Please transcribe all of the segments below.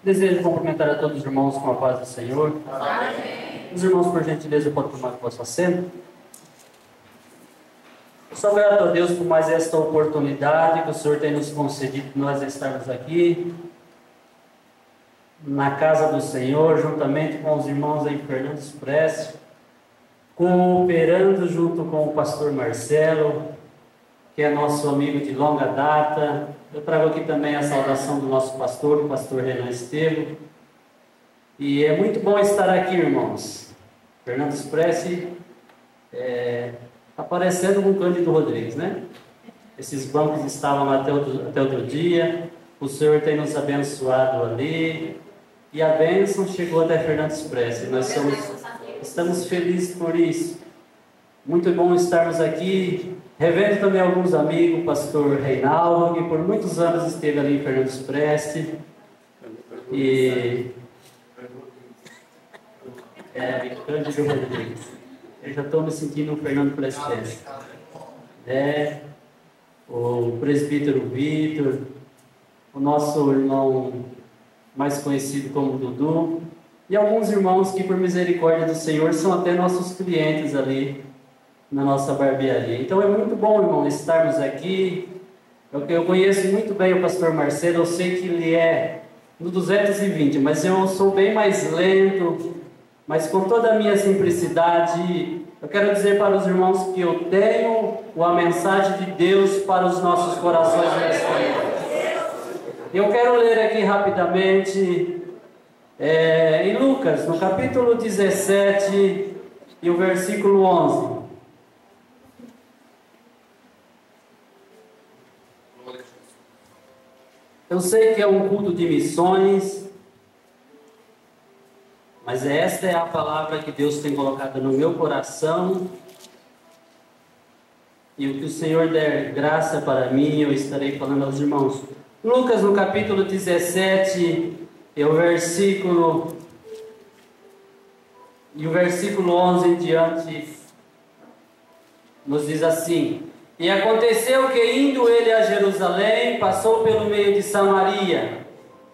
Desejo cumprimentar a todos os irmãos com a paz do Senhor. Amém. Os irmãos, por gentileza, podem tomar o vosso assento. Eu sou grato a Deus por mais esta oportunidade que o Senhor tem nos concedido de nós estarmos aqui na casa do Senhor, juntamente com os irmãos em Fernando Expresso, cooperando junto com o pastor Marcelo, que é nosso amigo de longa data. Eu trago aqui também a saudação do nosso pastor, o pastor Renan Estevam. E é muito bom estar aqui, irmãos. Fernando Expresso aparecendo com o Cândido Rodrigues, né? Esses bancos estavam lá até outro dia. O Senhor tem nos abençoado ali. E a bênção chegou até Fernando Expresso. E nós estamos felizes por isso. Muito bom estarmos aqui. Revendo também alguns amigos, o pastor Reinaldo, que por muitos anos esteve ali em Fernando Expresso. E Cândido Rodrigues. Eu já estou me sentindo um Fernando Expresso. O presbítero Vitor, o nosso irmão mais conhecido como Dudu, e alguns irmãos que, por misericórdia do Senhor, são até nossos clientes ali na nossa barbearia. Então é muito bom, irmão, estarmos aqui. Eu conheço muito bem o pastor Marcelo, eu sei que ele é no 220, mas eu sou bem mais lento, mas com toda a minha simplicidade, eu quero dizer para os irmãos que eu tenho a mensagem de Deus para os nossos corações nesta noite. Eu quero ler aqui rapidamente em Lucas, no capítulo 17 e o versículo 11. Eu sei que é um culto de missões, mas esta é a palavra que Deus tem colocado no meu coração. E o que o Senhor der graça para mim, eu estarei falando aos irmãos. Lucas, no capítulo 17, e o versículo 11 em diante, nos diz assim: E aconteceu que, indo ele a Jerusalém, passou pelo meio de Samaria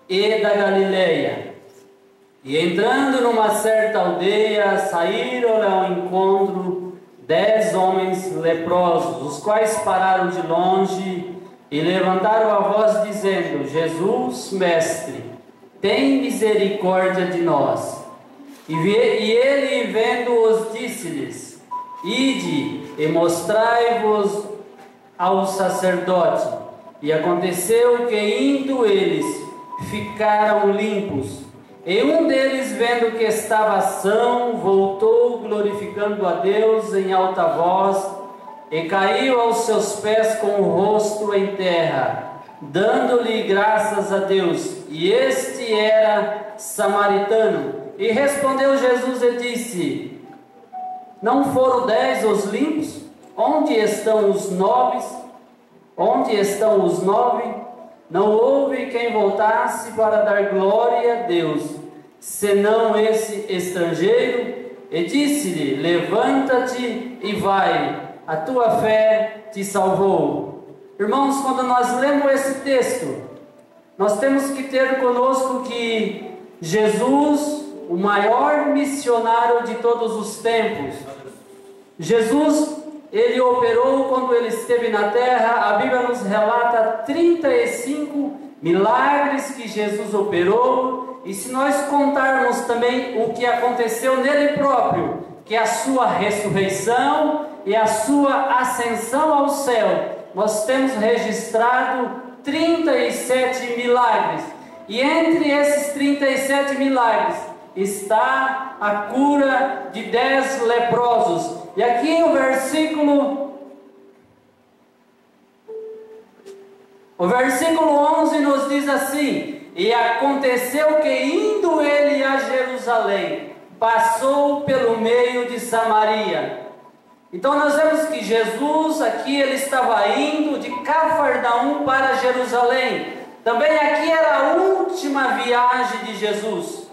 e da Galileia. E entrando numa certa aldeia, saíram-lhe ao encontro 10 homens leprosos, os quais pararam de longe e levantaram a voz, dizendo: Jesus, mestre, tem misericórdia de nós. E ele, vendo-os, disse-lhes: Ide e mostrai-vos ao sacerdote. E aconteceu que, indo eles, ficaram limpos. E um deles, vendo que estava são, voltou glorificando a Deus em alta voz, e caiu aos seus pés com o rosto em terra, dando-lhe graças a Deus. E este era samaritano. E respondeu Jesus e disse: Não foram 10 os limpos? Onde estão os 9? Onde estão os 9? Não houve quem voltasse para dar glória a Deus, senão esse estrangeiro. E disse-lhe: Levanta-te e vai, a tua fé te salvou. Irmãos, quando nós lemos esse texto, nós temos que ter conosco que Jesus, o maior missionário de todos os tempos, Jesus, ele operou quando ele esteve na terra. A Bíblia nos relata 35 milagres que Jesus operou. E se nós contarmos também o que aconteceu nele próprio, que é a sua ressurreição e a sua ascensão ao céu, nós temos registrado 37 milagres. E entre esses 37 milagres está a cura de 10 leprosos. E aqui o versículo 11 nos diz assim: E aconteceu que, indo ele a Jerusalém, passou pelo meio de Samaria. Então nós vemos que Jesus aqui, ele estava indo de Cafarnaum para Jerusalém. Também aqui era a última viagem de Jesus.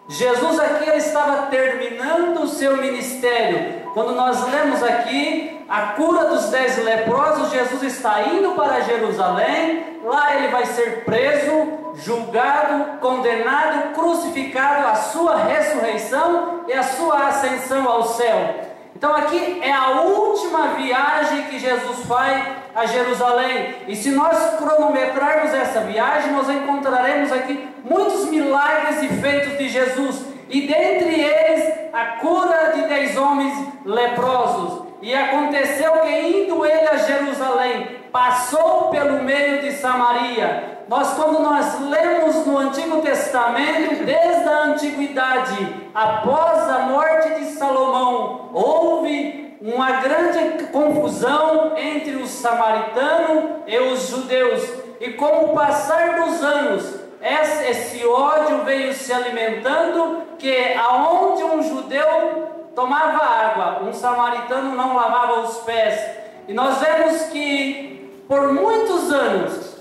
Jesus aqui, ele estava terminando o seu ministério. Quando nós lemos aqui, a cura dos 10 leprosos, Jesus está indo para Jerusalém. Lá ele vai ser preso, julgado, condenado, crucificado, a sua ressurreição e a sua ascensão ao céu. Então aqui é a última viagem que Jesus faz a Jerusalém. E se nós cronometrarmos essa viagem, nós encontraremos aqui muitos milagres e feitos de Jesus. E dentre eles, a cura de 10 homens leprosos. E aconteceu que, indo ele a Jerusalém, passou pelo meio de Samaria. Quando nós lemos no Antigo Testamento, desde a antiguidade, após a morte de Salomão, houve uma grande confusão entre os samaritanos e os judeus. E com o passar dos anos, esse ódio veio se alimentando, que aonde um judeu tomava água, um samaritano não lavava os pés. E nós vemos que por muitos anos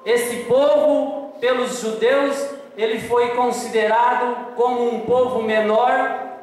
esse povo, pelos judeus, ele foi considerado como um povo menor,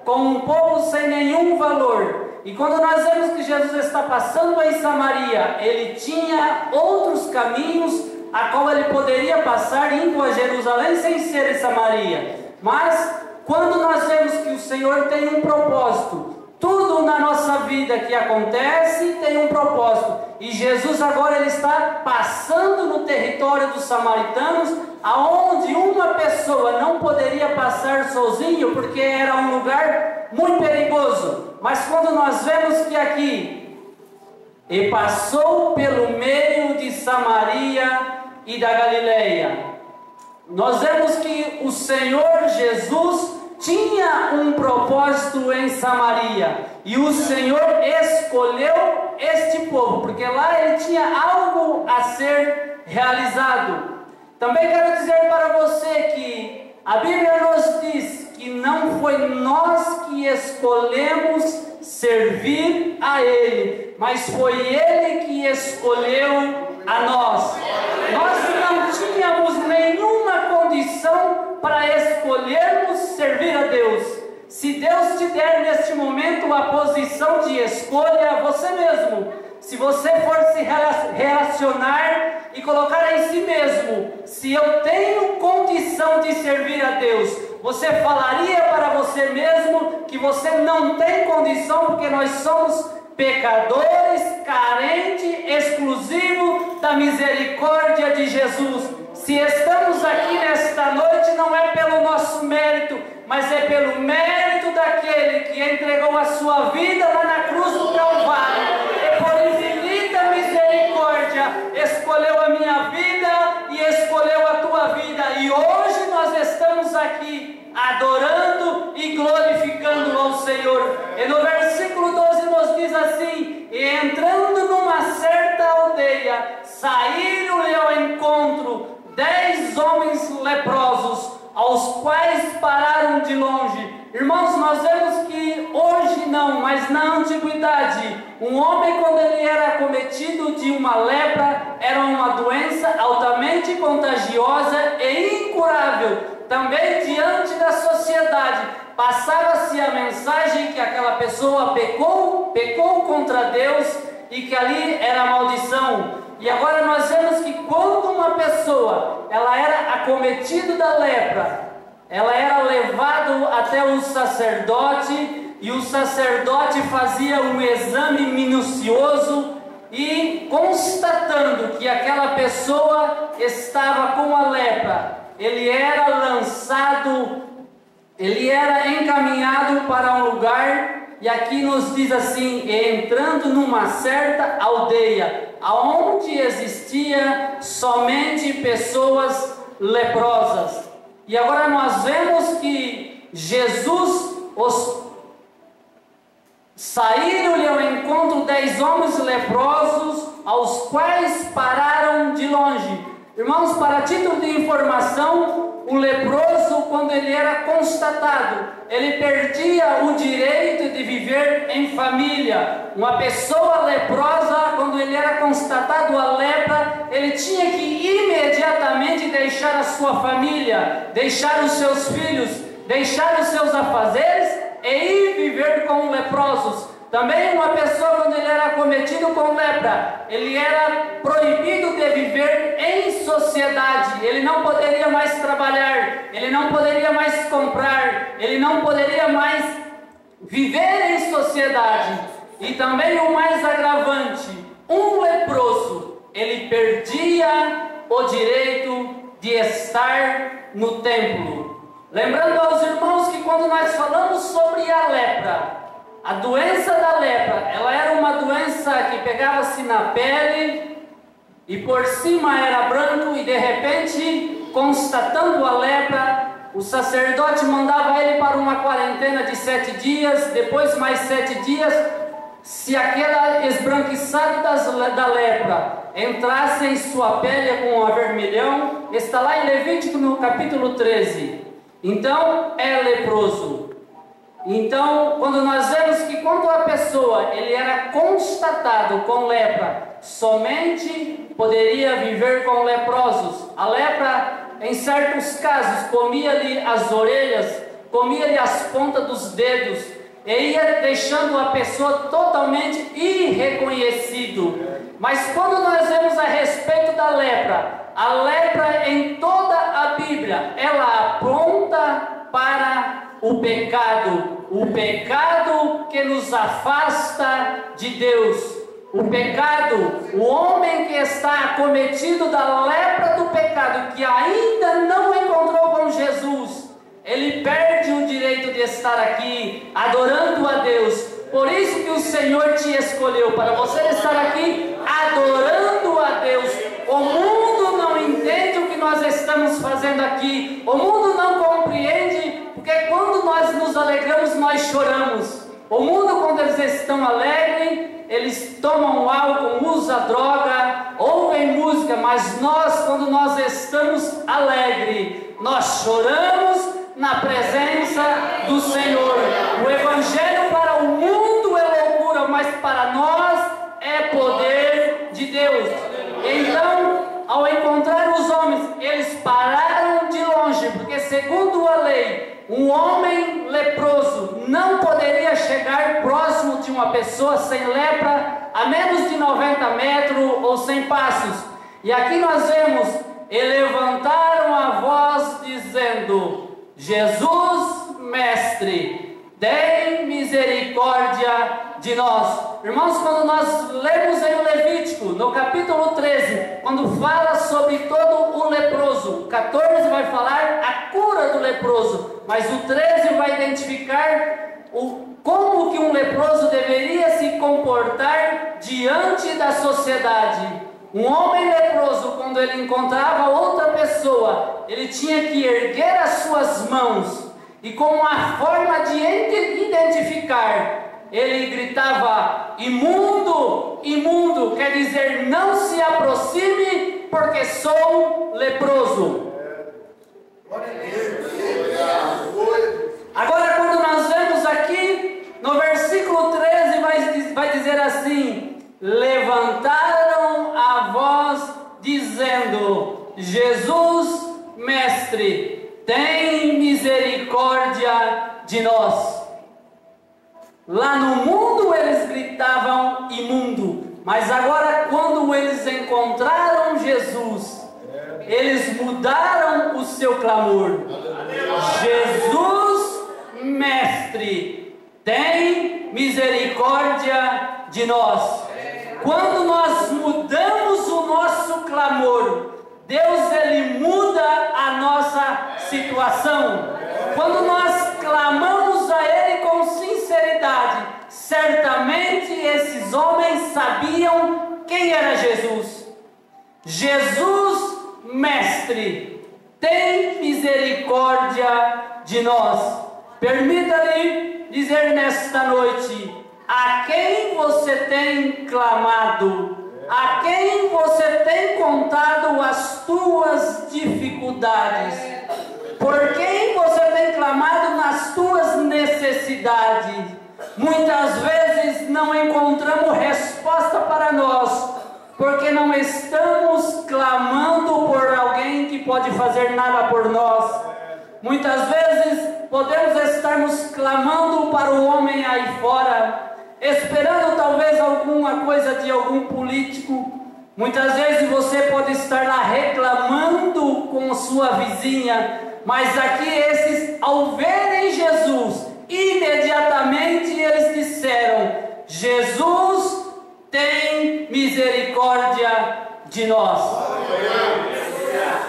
como um povo sem nenhum valor. E quando nós vemos que Jesus está passando em Samaria, ele tinha outros caminhos a qual ele poderia passar indo a Jerusalém sem ser em Samaria. Mas quando nós vemos que o Senhor tem um propósito, tudo na nossa vida que acontece tem um propósito. E Jesus agora ele está passando no território dos samaritanos, aonde uma pessoa não poderia passar sozinho, porque era um lugar muito perigoso. Mas quando nós vemos que aqui, e passou pelo meio de Samaria e da Galileia, nós vemos que o Senhor Jesus tinha um propósito em Samaria, e o Senhor escolheu este povo, porque lá ele tinha algo a ser realizado. Também quero dizer para você que a Bíblia nos diz que não foi nós que escolhemos servir a Ele, mas foi Ele que escolheu a nós. Nós não tínhamos nenhuma condição para escolhermos servir a Deus. Se Deus te der neste momento a posição de escolha, você mesmo, se você for se relacionar e colocar em si mesmo, se eu tenho condição de servir a Deus, você falaria para você mesmo que você não tem condição, porque nós somos pecadores, carentes, exclusivos da misericórdia de Jesus. Se estamos aqui nesta noite, não é pelo nosso mérito, mas é pelo mérito daquele que entregou a sua vida lá na cruz do Calvário. E por infinita misericórdia, escolheu a minha vida e escolheu a tua vida. E hoje nós estamos aqui adorando e glorificando ao Senhor. E no versículo 12 nos diz assim: e entrando numa certa aldeia, saíram-lhe ao encontro 10 homens leprosos, aos quais pararam de longe. Irmãos, nós vemos que hoje não, mas na antiguidade, um homem, quando ele era acometido de uma lepra, era uma doença altamente contagiosa e incurável. Também diante da sociedade, passava-se a mensagem que aquela pessoa pecou contra Deus e que ali era maldição. E agora nós vemos que quando uma pessoa ela era acometida da lepra, ela era levado até o sacerdote, e o sacerdote fazia um exame minucioso, e constatando que aquela pessoa estava com a lepra, ele era lançado, ele era encaminhado para um lugar. E aqui nos diz assim: entrando numa certa aldeia, aonde existia somente pessoas leprosas. E agora nós vemos que Jesus saíram-lhe ao encontro 10 homens leprosos, aos quais pararam de longe. Irmãos, para título de informação, o leproso, quando ele era constatado, ele perdia o direito de viver em família. Uma pessoa leprosa, quando ele era constatado a lepra, ele tinha que imediatamente deixar a sua família, deixar os seus filhos, deixar os seus afazeres e ir viver com leprosos. Também uma pessoa, quando ele era acometido com lepra, ele era proibido de viver em sociedade. Ele não poderia mais trabalhar, ele não poderia mais comprar, ele não poderia mais viver em sociedade. E também o mais agravante, um leproso, ele perdia o direito de estar no templo. Lembrando aos irmãos que quando nós falamos sobre a lepra, a doença da lepra, ela era uma doença que pegava-se na pele e por cima era branco, e de repente, constatando a lepra, o sacerdote mandava ele para uma quarentena de 7 dias, depois mais 7 dias. Se aquele esbranquiçado da lepra entrasse em sua pele com avermelhão, está lá em Levítico no capítulo 13, então é leproso. Então, quando nós vemos que quando a pessoa ele era constatado com lepra, somente poderia viver com leprosos. A lepra, em certos casos, comia-lhe as orelhas, comia-lhe as pontas dos dedos, e ia deixando a pessoa totalmente irreconhecido. Mas quando nós vemos a respeito da lepra, a lepra em toda a Bíblia, ela aponta para o pecado que nos afasta de Deus, o pecado, o homem que está acometido da lepra do pecado, que ainda não encontrou com Jesus, ele perde o direito de estar aqui adorando a Deus. Por isso que o Senhor te escolheu, para você estar aqui adorando a Deus. O mundo não entende o que nós estamos fazendo aqui, o mundo não compreende, porque quando nós nos alegramos, nós choramos. O mundo, quando eles estão alegres, eles tomam álcool, usam droga, ouvem música, mas nós, quando nós estamos alegres, nós choramos na presença do Senhor. O Evangelho para o mundo é loucura, mas para nós é poder de Deus. Então, ao encontrar os homens, eles pararam de longe, porque segundo a lei, um homem leproso não poderia chegar próximo de uma pessoa sem lepra a menos de 90 metros ou 100 passos. E aqui nós vemos, e levantaram a voz dizendo: Jesus, mestre, tem misericórdia de nós. Irmãos, quando nós lemos em Levítico, no capítulo 13, quando fala sobre todo o leproso, o 14 vai falar a cura do leproso, mas o 13 vai identificar como que um leproso deveria se comportar diante da sociedade. Um homem leproso, quando ele encontrava outra pessoa, ele tinha que erguer as suas mãos, e como uma forma de identificar, ele gritava: imundo, imundo, quer dizer, não se aproxime, porque sou leproso. Agora, quando nós vemos aqui, no versículo 13, vai dizer assim: levantaram a voz, dizendo: Jesus, mestre, tem misericórdia de nós. Lá no mundo eles gritavam imundo, mas agora quando eles encontraram Jesus, eles mudaram o seu clamor. Jesus, mestre, tem misericórdia de nós. Quando nós mudamos o nosso clamor, Deus ele muda a nossa situação. Quando nós clamamos a Ele com sinceridade, certamente esses homens sabiam quem era Jesus. Jesus, mestre, tem misericórdia de nós. Permita-lhe dizer nesta noite: a quem você tem clamado? A quem você tem contado as tuas dificuldades? Por quem você tem clamado nas tuas necessidades? Muitas vezes não encontramos resposta para nós, porque não estamos clamando por alguém que pode fazer nada por nós. Muitas vezes podemos estarmos clamando para o homem aí fora, esperando talvez alguma coisa de algum político. Muitas vezes você pode estar lá reclamando com sua vizinha, mas aqui esses, ao verem Jesus, imediatamente eles disseram: Jesus tem misericórdia de nós.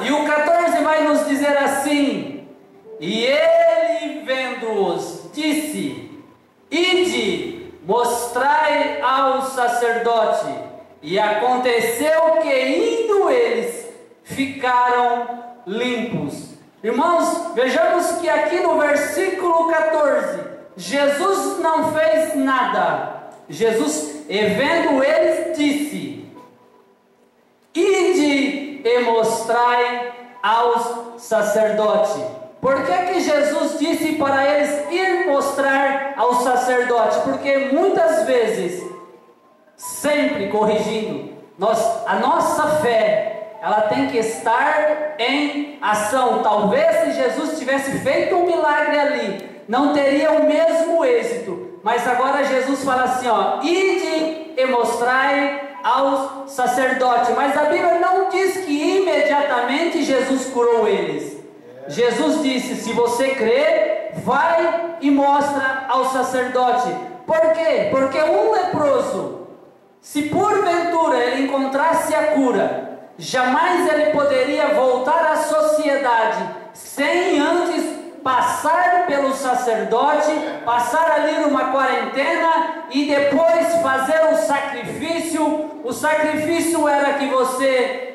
E o 14 vai nos dizer assim: e ele, vendo-os, disse: ide, mostrai ao sacerdote. E aconteceu que, indo eles, ficaram limpos. Irmãos, vejamos que aqui no versículo 14, Jesus não fez nada. Jesus, e vendo eles, disse: ide e mostrai aos sacerdotes. Por que Jesus disse para eles ir mostrar ao sacerdote? Porque muitas vezes, sempre corrigindo, a nossa fé, ela tem que estar em ação. Talvez se Jesus tivesse feito um milagre ali, não teria o mesmo êxito. Mas agora Jesus fala assim, ide e mostrai aos sacerdotes. Mas a Bíblia não diz que imediatamente Jesus curou eles. Jesus disse: se você crer, vai e mostra ao sacerdote. Por quê? Porque um leproso, se porventura ele encontrasse a cura, jamais ele poderia voltar à sociedade sem antes passar pelo sacerdote, passar ali numa quarentena e depois fazer o sacrifício. O sacrifício era que você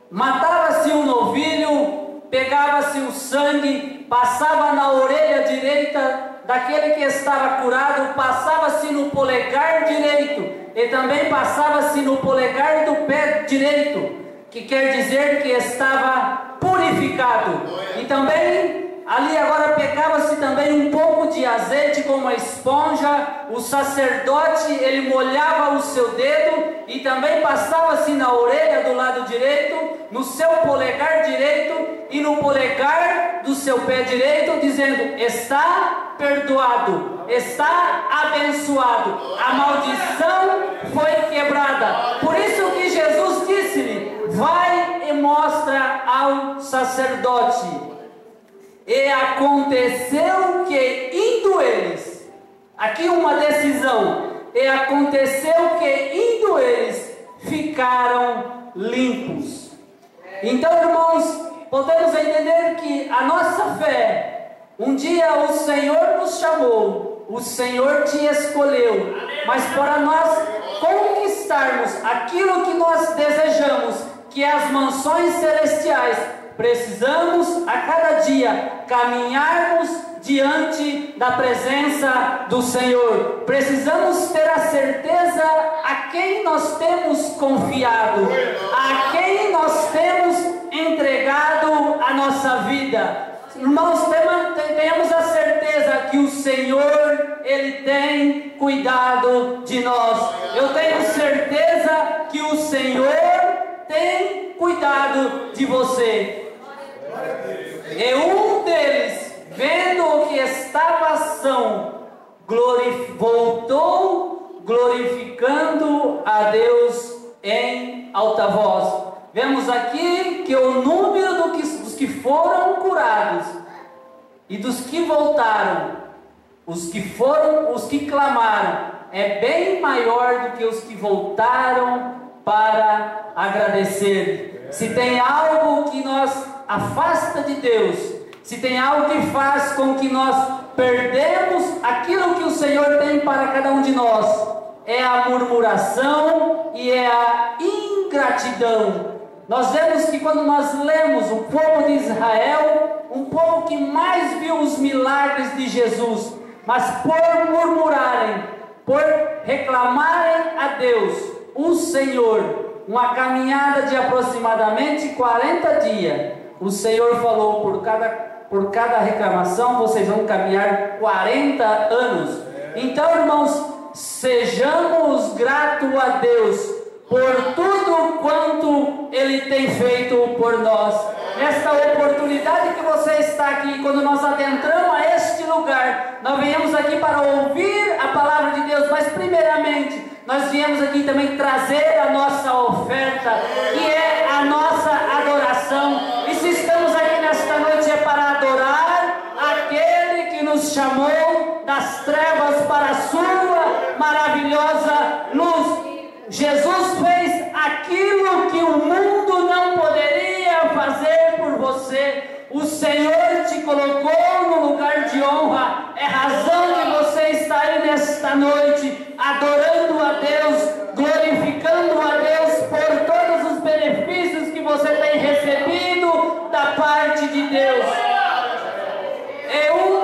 matava-se um novilho, pegava-se o sangue, passava na orelha direita daquele que estava curado, passava-se no polegar direito e também passava-se no polegar do pé direito, que quer dizer que estava purificado. E também ali agora pegava-se também um pouco de azeite com uma esponja, o sacerdote ele molhava o seu dedo e também passava-se na orelha do lado direito, no seu polegar direito e no polegar do seu pé direito, dizendo: está perdoado, está abençoado, a maldição foi quebrada. Por isso que Jesus disse-lhe: vai e mostra ao sacerdote. E aconteceu que, indo eles, aqui uma decisão, e aconteceu que, indo eles, ficaram limpos. Então, irmãos, podemos entender que a nossa fé, um dia o Senhor nos chamou, o Senhor te escolheu, mas para nós conquistarmos aquilo que nós desejamos, que é as mansões celestiais, precisamos a cada dia caminharmos diante da presença do Senhor. Precisamos ter a certeza a quem nós temos confiado, a quem nós temos entregado a nossa vida. Irmãos, tenhamos a certeza que o Senhor, Ele tem cuidado de nós. Eu tenho certeza que o Senhor tem cuidado de você. E um deles, vendo o que estava são, voltou glorificando a Deus em alta voz. Vemos aqui que o número dos que foram curados e dos que voltaram, os que clamaram, é bem maior do que os que voltaram para agradecer. Se tem algo que nos afasta de Deus, se tem algo que faz com que nós perdemos aquilo que o Senhor tem para cada um de nós, é a murmuração e é a ingratidão. Nós vemos que quando nós lemos o povo de Israel, um povo que mais viu os milagres de Jesus, mas por murmurarem, por reclamarem a Deus, o Senhor, uma caminhada de aproximadamente 40 dias, o Senhor falou: por cada reclamação vocês vão caminhar 40 anos. Então, irmãos, sejamos gratos a Deus por tudo quanto Ele tem feito por nós. Nesta oportunidade que você está aqui, quando nós adentramos a este lugar, nós viemos aqui para ouvir a palavra de Deus, mas primeiramente, nós viemos aqui também trazer a nossa oferta, que é a nossa adoração. E se estamos aqui nesta noite é para adorar aquele que nos chamou das trevas para a sua maravilhosa luz. Jesus fez aquilo que o mundo não poderia fazer por você. O Senhor te colocou no lugar de honra. É razão que você está aí nesta noite, adorando a Deus, glorificando a Deus por todos os benefícios que você tem recebido da parte de Deus. Um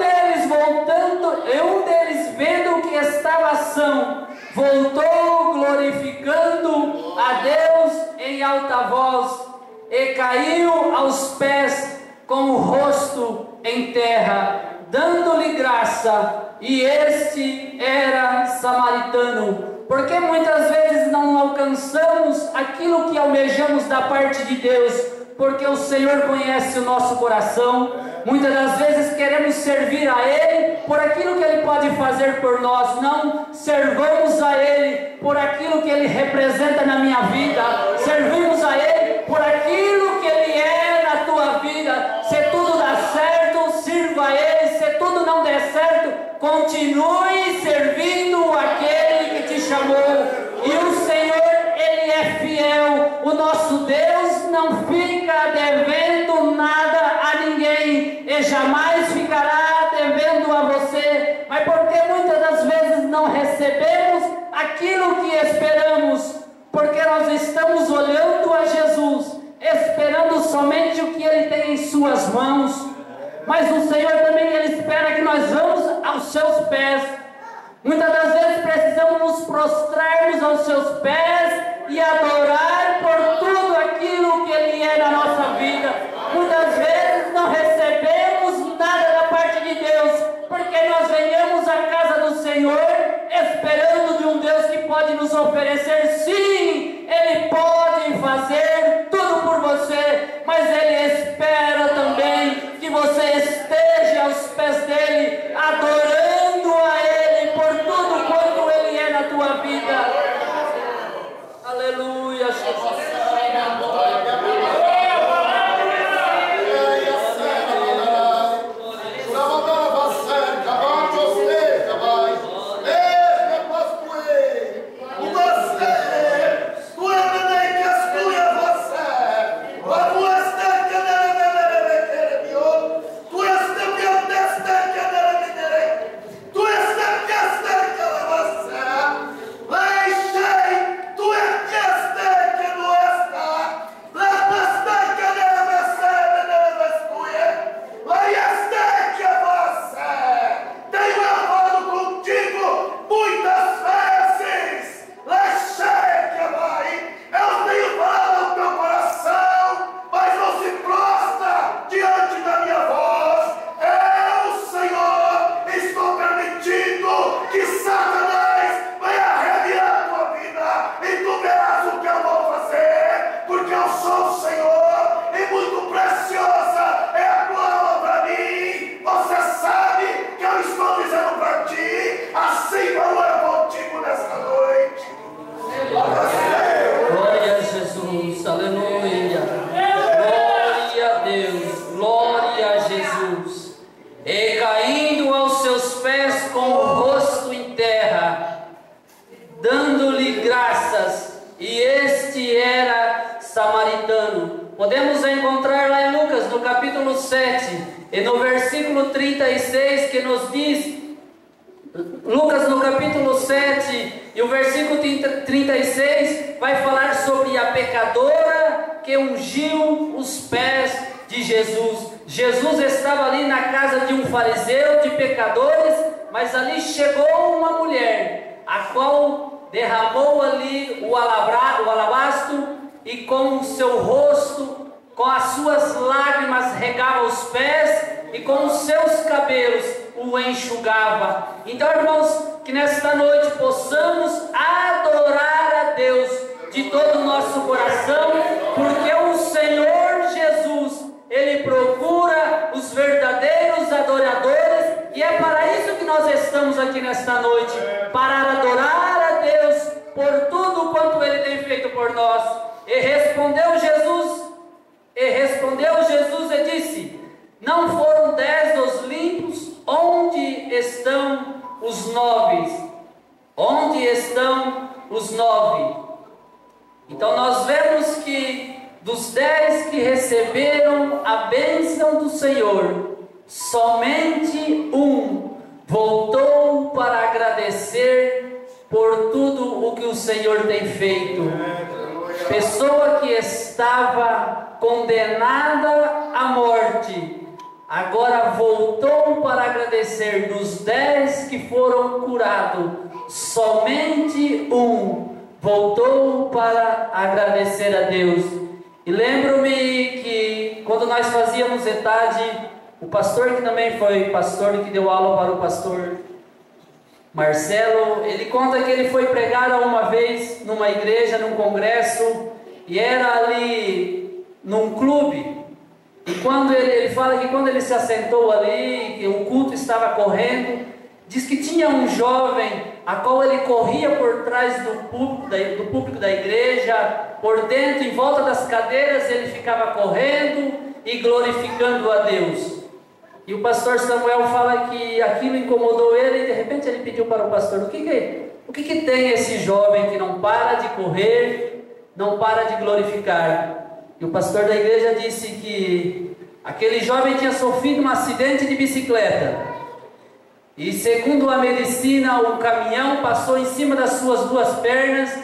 deles vendo que estava são, voltou glorificando a Deus em alta voz, e caiu aos pés com o rosto em terra, dando-lhe graça. E este era samaritano. Porque muitas vezes não alcançamos aquilo que almejamos da parte de Deus, porque o Senhor conhece o nosso coração. Muitas das vezes queremos servir a Ele por aquilo que Ele pode fazer por nós. Não servamos a Ele por aquilo que Ele representa na minha vida. Servimos a Ele por aquilo que Ele é na tua vida. Se tudo dá certo, sirva a Ele. Se tudo não der certo, continue servindo aquele que te chamou. E o Senhor, Ele é fiel. O nosso Deus não fica devendo nada a ninguém, e jamais ficará devendo a você. Mas porque muitas das vezes não recebemos aquilo que esperamos, porque nós estamos olhando a Jesus, esperando somente o que Ele tem em suas mãos. Mas o Senhor também, Ele espera que nós vamos aos seus pés. Muitas das vezes precisamos nos prostrarmos aos seus pés e adorar por tudo aquilo que Ele é na nossa vida. Muitas vezes não recebemos nada da parte de Deus, porque nós venhamos à casa do Senhor esperando de um Deus que pode nos oferecer. Sim, Ele pode fazer tudo por você, mas Ele espera também que você esteja aos pés dEle, adorando a Ele por tudo quanto Ele é na tua vida. Aleluia, Jesus. Podemos encontrar lá em Lucas, no capítulo 7, e no versículo 36, que nos diz, Lucas no capítulo 7, e o versículo 36, vai falar sobre a pecadora que ungiu os pés de Jesus. Jesus estava ali na casa de um fariseu de pecadores, mas ali chegou uma mulher, a qual derramou ali o alabastro, e com o seu rosto, com as suas lágrimas regava os pés, e com os seus cabelos o enxugava. Então, irmãos, que nesta noite possamos adorar a Deus de todo o nosso coração, porque o Senhor Jesus, Ele procura os verdadeiros adoradores, e é para isso que nós estamos estamos aqui nesta noite para adorar a Deus por tudo quanto Ele tem feito por nós. E respondeu Jesus e disse: não foram 10 os limpos? Onde estão os 9? Onde estão os 9? Então nós vemos que dos 10 que receberam a bênção do Senhor, somente um voltou para agradecer por tudo o que o Senhor tem feito. Pessoa que estava condenada à morte, agora voltou para agradecer. Dos 10 que foram curados, somente um voltou para agradecer a Deus. E lembro-me que quando nós fazíamos ETAD, o pastor que também foi pastor e que deu aula para o pastor Marcelo, ele conta que ele foi pregar uma vez numa igreja, num congresso, e era ali num clube. E quando ele fala que quando ele se assentou ali, que o culto estava correndo, diz que tinha um jovem a qual ele corria por trás do público da igreja, por dentro, em volta das cadeiras, ele ficava correndo e glorificando a Deus. E o pastor Samuel fala que aquilo incomodou ele, e de repente ele pediu para o pastor: o que tem esse jovem que não para de correr, não para de glorificar? E o pastor da igreja disse que aquele jovem tinha sofrido um acidente de bicicleta. E segundo a medicina, um caminhão passou em cima das suas 2 pernas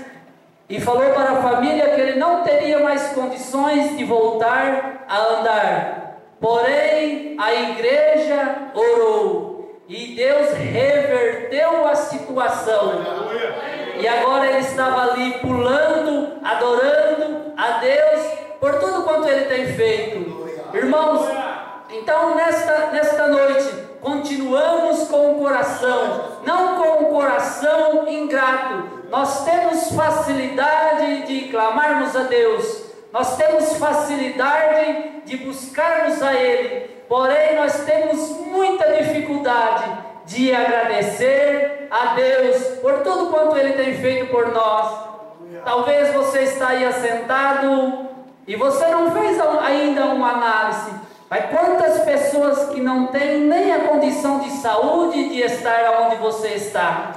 e falou para a família que ele não teria mais condições de voltar a andar. Porém, a igreja orou e Deus reverteu a situação. E agora ele estava ali pulando, adorando a Deus por tudo quanto ele tem feito. Irmãos, então nesta noite, continuamos com o coração, não com o coração ingrato. Nós temos facilidade de clamarmos a Deus, nós temos facilidade de buscarmos a Ele, porém nós temos muita dificuldade de agradecer a Deus por tudo quanto Ele tem feito por nós. Talvez você está aí assentado e você não fez ainda uma análise. Mas quantas pessoas que não têm nem a condição de saúde de estar onde você está?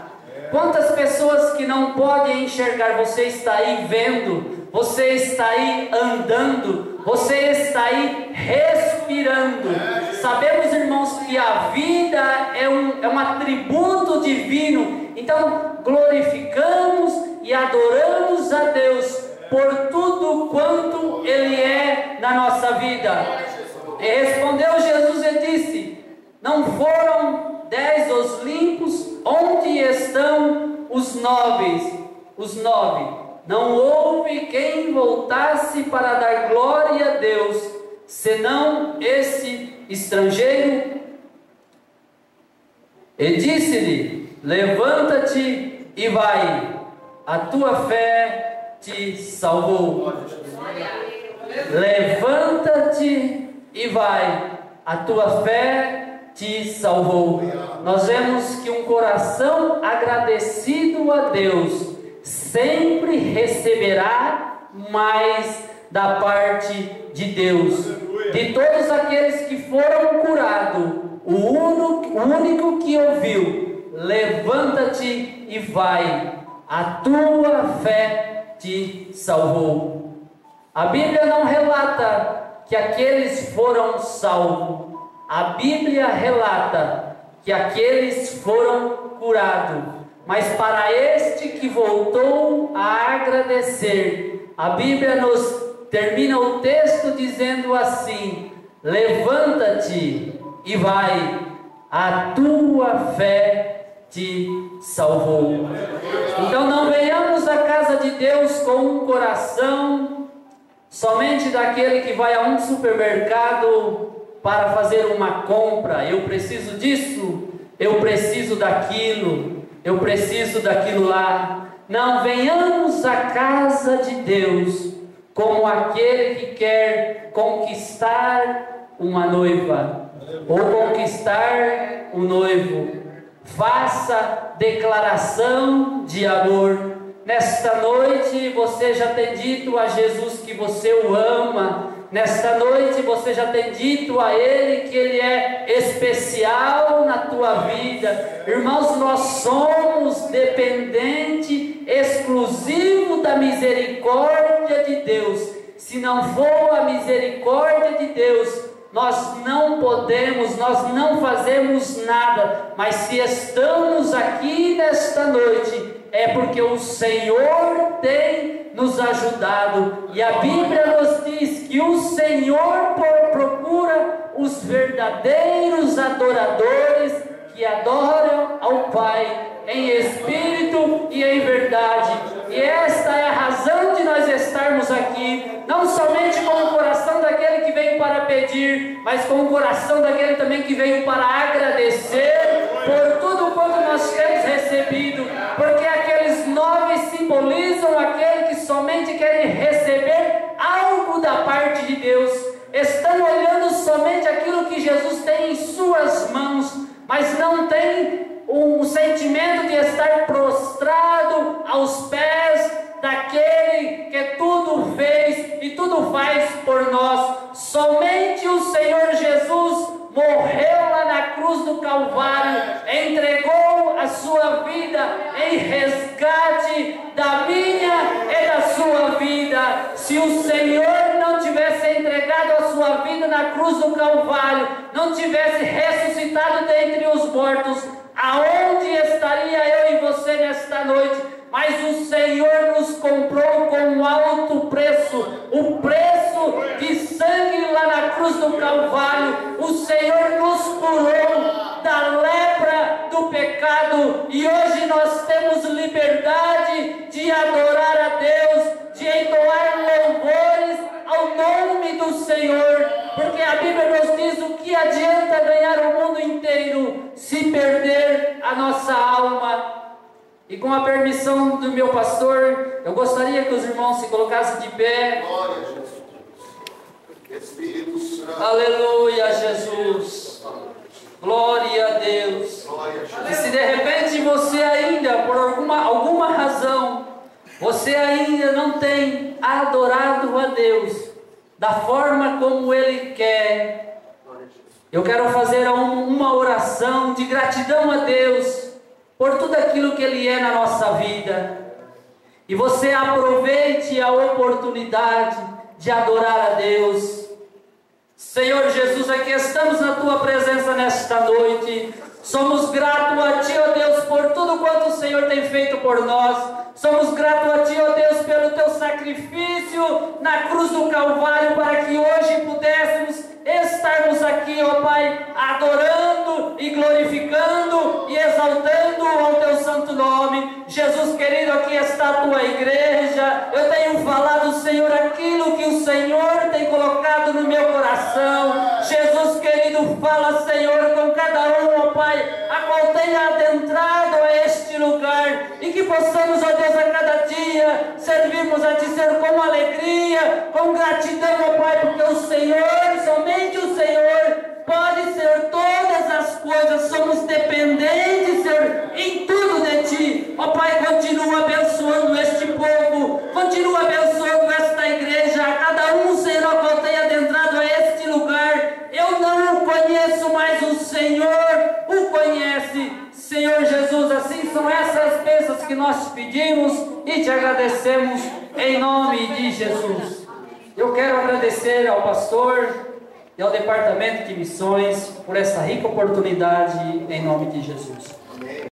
Quantas pessoas que não podem enxergar? Você está aí vendo, você está aí andando, você está aí respirando. Sabemos, irmãos, que a vida é um atributo divino. Então glorificamos e adoramos a Deus por tudo quanto Ele é na nossa vida. E respondeu Jesus e disse: não foram 10 os limpos? Onde estão os 9? Os 9. Não houve quem voltasse para dar glória a Deus, senão esse estrangeiro. E disse-lhe: levanta-te e vai, a tua fé te salvou. Levanta-te e vai, a tua fé te salvou. Nós vemos que um coração agradecido a Deus sempre receberá mais da parte de Deus. De todos aqueles que foram curados, o único que ouviu: levanta-te e vai, a tua fé te salvou. A Bíblia não relata que aqueles foram salvos. A Bíblia relata que aqueles foram curados. Mas para este que voltou a agradecer, a Bíblia nos termina o texto dizendo assim: levanta-te e vai, a tua fé te salvou. Então não venhamos à casa de Deus com um coração somente daquele que vai a um supermercado para fazer uma compra. Eu preciso disso, eu preciso daquilo, eu preciso daquilo lá. Não, venhamos à casa de Deus como aquele que quer conquistar uma noiva ou conquistar um noivo. faça declaração de amor. Nesta noite você já tem dito a Jesus que você o ama. Nesta noite você já tem dito a Ele que Ele é especial na tua vida. Irmãos, nós somos dependente exclusivo da misericórdia de Deus. Se não for a misericórdia de Deus, nós não podemos, nós não fazemos nada. Mas se estamos aqui nesta noite, é porque o Senhor tem nos ajudado. E a Bíblia nos diz que o Senhor procura os verdadeiros adoradores que adoram ao Pai em espírito e em verdade. E esta é a razão de nós estarmos aqui, não somente com o coração daquele que veio para pedir, mas com o coração daquele também que veio para agradecer por tudo quanto nós temos recebido, porque aqueles 9 simbolizam aquele que somente querem receber algo da parte de Deus, estão olhando somente aquilo que Jesus tem em suas mãos, mas não tem um sentimento de estar prostrado aos pés daquele que tudo fez e tudo faz por nós. Somente o Senhor Jesus morreu lá na cruz do Calvário, entregou a sua vida em resgate da minha e da sua vida. Se o Senhor não tivesse entregado a sua vida na cruz do Calvário, não tivesse ressuscitado dentre os mortos, aonde estaria eu e você nesta noite? Mas o Senhor nos comprou com um alto preço, o preço de sangue lá na cruz do Calvário. O Senhor nos curou da lepra do pecado, e hoje nós temos liberdade de adorar a Deus, de entoar louvores ao nome do Senhor, porque a Bíblia nos diz: o que adianta ganhar o mundo inteiro se perder a nossa alma? E com a permissão do meu pastor, eu gostaria que os irmãos se colocassem de pé. Glória a Jesus. Espírito Santo. Aleluia, Jesus. Glória a Deus. Glória a Jesus. E se de repente você ainda, por alguma razão, você ainda não tem adorado a Deus da forma como Ele quer, eu quero fazer uma oração de gratidão a Deus por tudo aquilo que Ele é na nossa vida. E você aproveite a oportunidade de adorar a Deus. Senhor Jesus, aqui estamos na Tua presença nesta noite. Somos gratos a Ti, ó Deus, por tudo quanto o Senhor tem feito por nós. Somos gratos a Ti, ó Deus, pelo Teu sacrifício na cruz do Calvário, para que hoje pudéssemos estarmos aqui, ó Pai, adorando e glorificando e exaltando ao Teu santo nome. Jesus querido, aqui está a Tua igreja. Eu tenho falado, Senhor, aquilo que o Senhor tem colocado no meu coração. Jesus querido, fala, Senhor, com cada um, ó Pai, a qual tenha adentrado a este lugar, e que possamos, ó Deus, a cada dia servirmos a Ti, Senhor, com alegria, com gratidão, ó Pai, porque o Senhor, somente o Senhor pode, Senhor, todas as coisas. Somos dependentes, Senhor, em tudo de Ti. Ó Pai, continua abençoando este povo, continua abençoando esta igreja, a cada um, Senhor, ó qual tenha adentrado a este lugar. Eu não o conheço, mas o Senhor o conhece. Senhor Jesus, assim são essas bênçãos que nós pedimos e Te agradecemos em nome de Jesus. Eu quero agradecer ao pastor e ao departamento de missões por essa rica oportunidade em nome de Jesus.